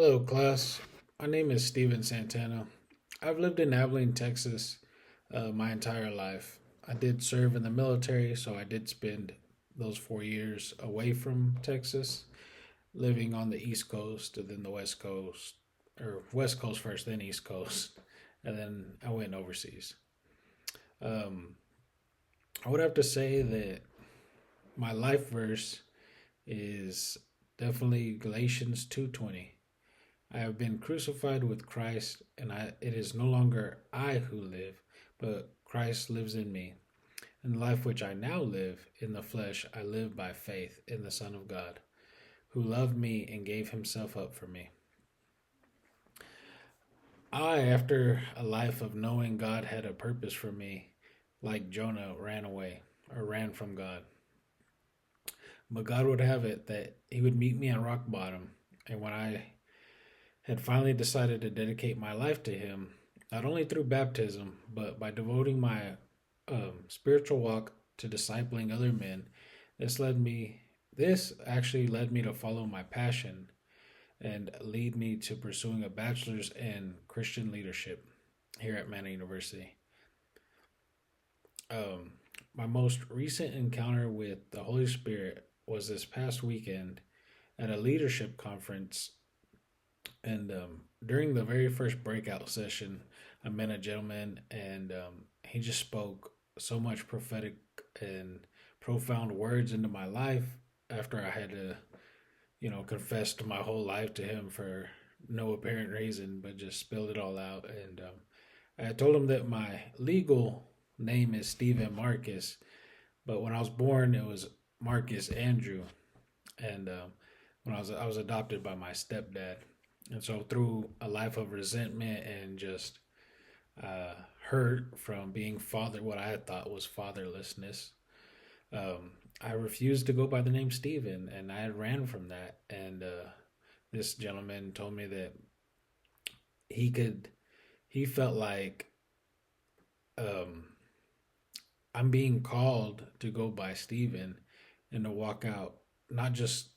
Hello, class. My name is Steven Santana. I've lived in Abilene, Texas, my entire life. I did serve in the military, so I did spend those 4 years away from Texas, living on the East Coast and then the West Coast, or West Coast first, then East Coast, and then I went overseas. Um, I would have to say that my life verse is definitely Galatians 2:20. I have been crucified with Christ, and it is no longer I who live, but Christ lives in me. And the life which I now live in the flesh, I live by faith in the Son of God, who loved me and gave himself up for me. After a life of knowing God had a purpose for me, like Jonah, ran away or ran from God. But God would have it that he would meet me at rock bottom. And when I had finally decided to dedicate my life to Him, not only through baptism, but by devoting my spiritual walk to discipling other men. This led me. This actually led me to follow my passion and lead me to pursuing a bachelor's in Christian leadership here at Manna University. Um, my most recent encounter with the Holy Spirit was this past weekend at a leadership conference. And during the very first breakout session, I met a gentleman, and he just spoke so much prophetic and profound words into my life after I had to, confess my whole life to him for no apparent reason, but just spilled it all out. And I told him that my legal name is Stephen Marcus, but when I was born, it was Marcus Andrew. And when I was adopted by my stepdad. And so, through a life of resentment and just hurt from being what I had thought was fatherlessness, I refused to go by the name Stephen, and I ran from that. And this gentleman told me that he could, he felt like um, I'm being called to go by Stephen and to walk out, not just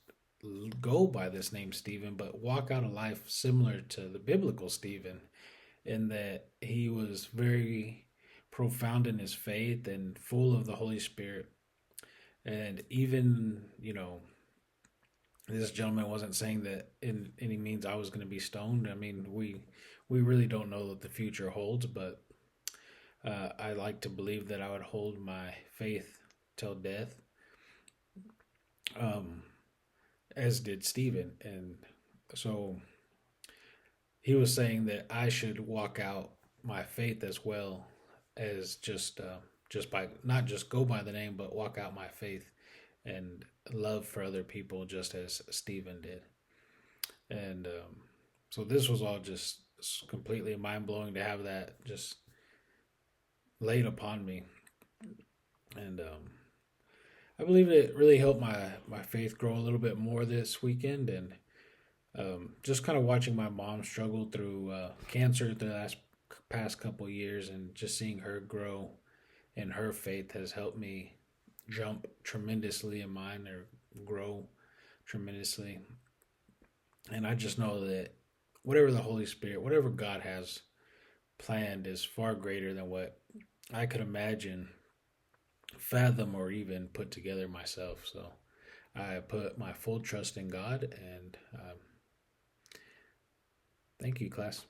go by this name Stephen, but walk out a life similar to the biblical Stephen, in that he was very profound in his faith and full of the Holy Spirit. And even, this gentleman wasn't saying that in any means I was going to be stoned. I mean, we really don't know what the future holds, but I like to believe that I would hold my faith till death. Um, as did Stephen. And so he was saying that I should walk out my faith as well as just by not just go by the name, but walk out my faith and love for other people, just as Stephen did. And so this was all just completely mind blowing to have that just laid upon me. And I believe it really helped my faith grow a little bit more this weekend, and just kind of watching my mom struggle through cancer the past couple years, and just seeing her grow in her faith has helped me jump tremendously in mine, or grow tremendously. And I just know that whatever the Holy Spirit, whatever God has planned, is far greater than what I could imagine, fathom, or even put together myself. So I put my full trust in God, and thank you, class.